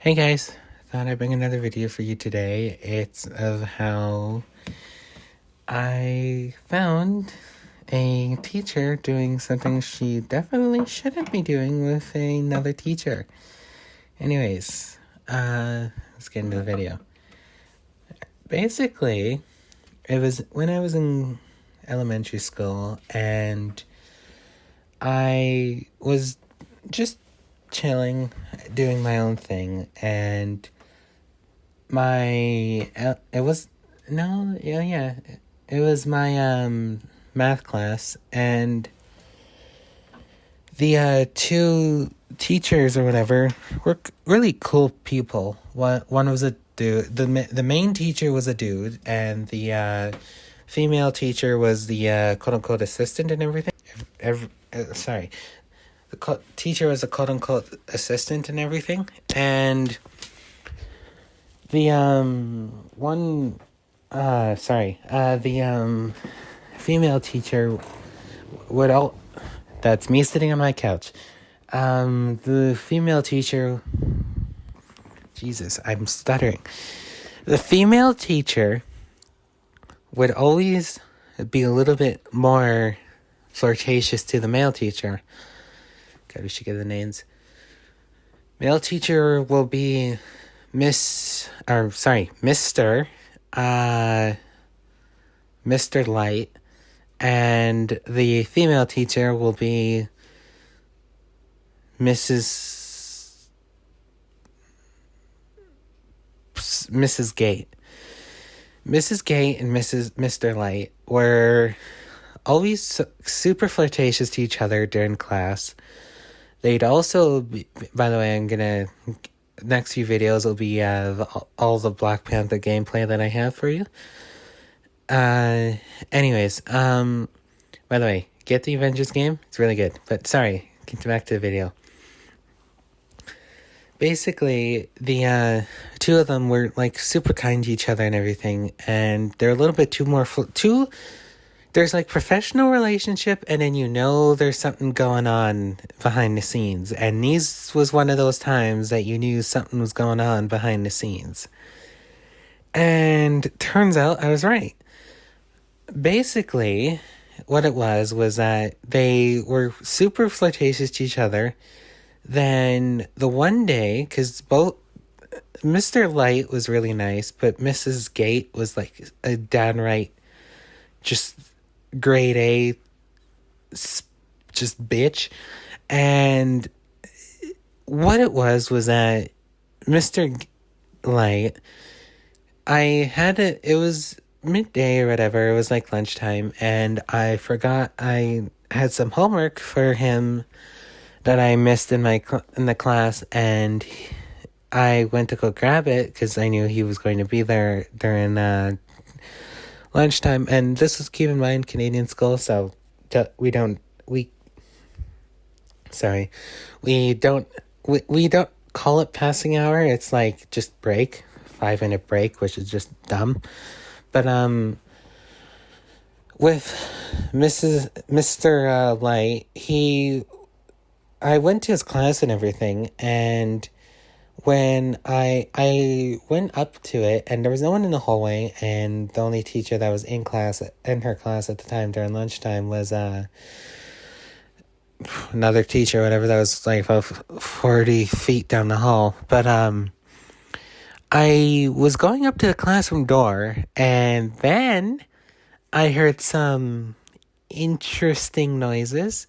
Hey guys, thought I'd bring another video for you today. It's of how I found a teacher doing something she definitely shouldn't be doing with another teacher. Anyways, let's get into the video. Basically, it was when I was in elementary school and I was just chilling, doing my own thing, and it was my math class, and the two teachers or whatever were really cool people. One was a dude. The main teacher was a dude, and the female teacher was the quote unquote assistant and everything. The teacher was a quote unquote assistant and everything, and the female teacher would that's me sitting on my couch. The female teacher, Jesus, I'm stuttering. The female teacher would always be a little bit more flirtatious to the male teacher. God, we should get the names. Male teacher will be Mr. Mr. Light, and the female teacher will be Mrs. Gate. Mrs. Gate and Mr. Light were always super flirtatious to each other during class. They'd also be, by the way, next few videos will be all the Black Panther gameplay that I have for you. Anyways, by the way, get the Avengers game. It's really good. But sorry, get back to the video. Basically, the two of them were like super kind to each other and everything, and they're a little bit there's like professional relationship, and then there's something going on behind the scenes. And these was one of those times that you knew something was going on behind the scenes. And turns out I was right. Basically, what it was that they were super flirtatious to each other. Then the one day, because both Mr. Light was really nice, but Mrs. Gate was like a downright just grade A just bitch. And what it was that Mr. Light, it was midday or whatever, it was like lunchtime, and I forgot I had some homework for him that I missed in the class, and I went to go grab it because I knew he was going to be there during lunchtime. And this was, keep in mind, Canadian school, so we don't call it passing hour. It's like just break, 5-minute break, which is just dumb. But with Mr. Light, I went to his class and everything, and when I went up to it, and there was no one in the hallway, and the only teacher that was in her class at the time during lunchtime was another teacher, whatever, that was like about 40 feet down the hall. But I was going up to the classroom door, and then I heard some interesting noises,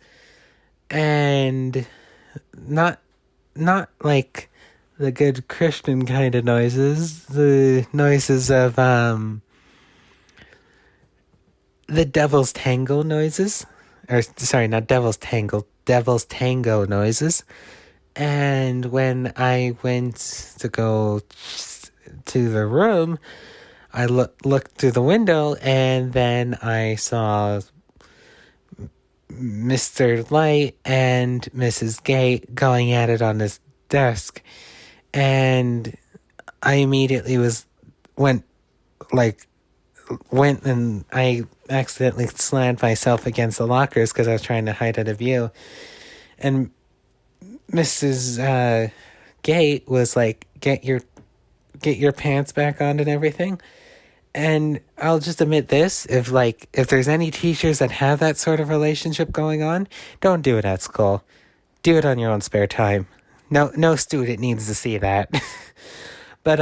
and not like the good Christian kind of noises, the noises of the Devil's Tango noises, or sorry, not Devil's Tango, Devil's Tango noises. And when I went to go to the room, I looked through the window, and then I saw Mr. Light and Mrs. Gate going at it on his desk, and I immediately went and I accidentally slammed myself against the lockers because I was trying to hide out of view. And Mrs. Gate was like, get your pants back on and everything. And I'll just admit this, if there's any teachers that have that sort of relationship going on, don't do it at school. Do it on your own spare time. No student needs to see that. But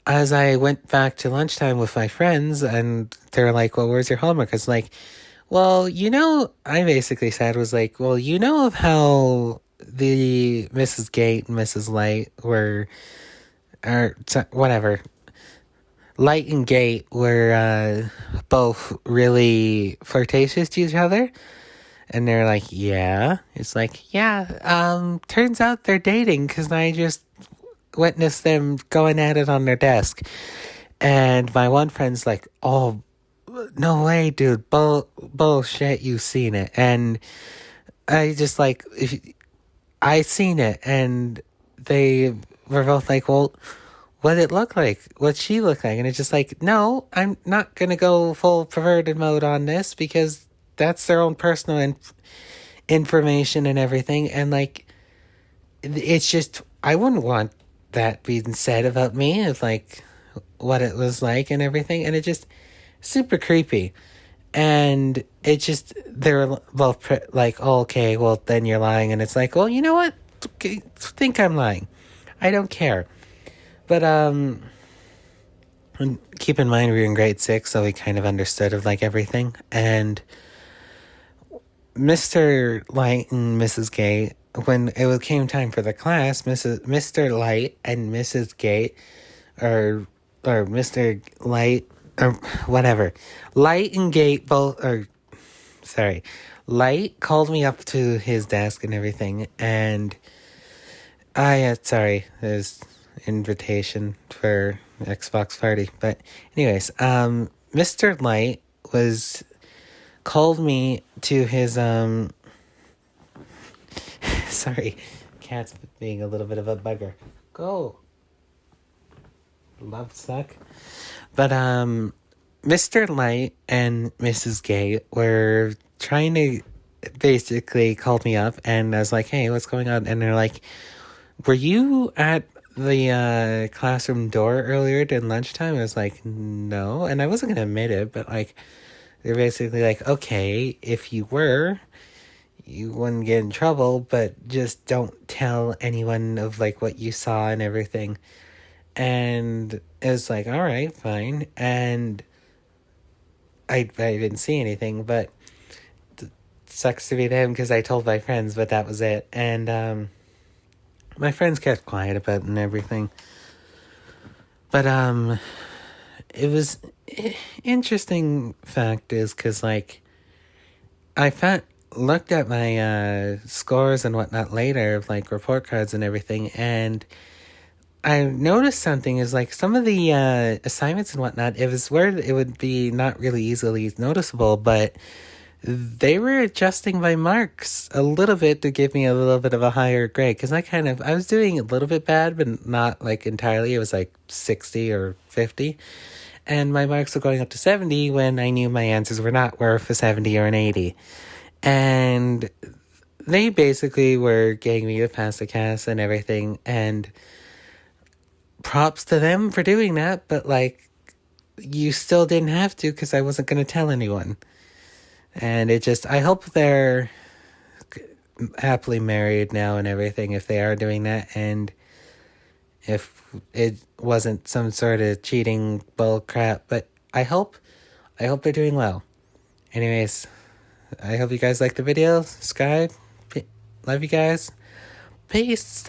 as I went back to lunchtime with my friends, and they're like, well, where's your homework? I was like, well, I basically said was like, well, of how the Mrs. Gate and Mrs. Light or whatever, Light and Gate were both really flirtatious to each other. And they're like, yeah. It's like, yeah, turns out they're dating because I just witnessed them going at it on their desk. And my one friend's like, oh, no way, dude. Bullshit, you've seen it. And I just like, I seen it. And they were both like, well, what did it look like? What'd she look like? And it's just like, no, I'm not going to go full perverted mode on this because that's their own personal information and everything. And like, it's just, I wouldn't want that being said about me, of like what it was like and everything. And it just super creepy. And it just, they're both like, oh, okay, well then you're lying. And it's like, well, you know what? Okay, think I'm lying. I don't care. But, and keep in mind we were in grade 6, so we kind of understood of like everything. And Mr. Light and Mrs. Gate, when it came time for the class, Mr. Light and Mrs. Gate, or Mr. Light, or whatever, Light and Gate both, Light called me up to his desk and everything, and there's invitation for Xbox party, but anyways, Mr. Light called me to his sorry, cat's being a little bit of a bugger. Go. Love suck. But Mr. Light and Mrs. Gate were trying to basically call me up, and I was like, hey, what's going on? And they're like, were you at the classroom door earlier during lunchtime? I was like, no. And I wasn't going to admit it, but like, they're basically like, okay, if you were, you wouldn't get in trouble, but just don't tell anyone of like what you saw and everything. And it was like, all right, fine. And I didn't see anything, but sucks to be them because I told my friends, but that was it. And my friends kept quiet about it and everything. But it was interesting fact is because like I looked at my scores and whatnot later of like report cards and everything, and I noticed something is like some of the assignments and whatnot, it was where it would be not really easily noticeable, but they were adjusting my marks a little bit to give me a little bit of a higher grade, because I was doing a little bit bad, but not like entirely. It was like 60 or 50. And my marks were going up to 70 when I knew my answers were not worth a 70 or an 80. And they basically were getting me to pass the CAS and everything. And props to them for doing that. But, like, you still didn't have to because I wasn't going to tell anyone. And I hope they're happily married now and everything if they are doing that. And if it wasn't some sort of cheating bull crap, but I hope they're doing well. Anyways, I hope you guys liked the video. Subscribe. Love you guys. Peace.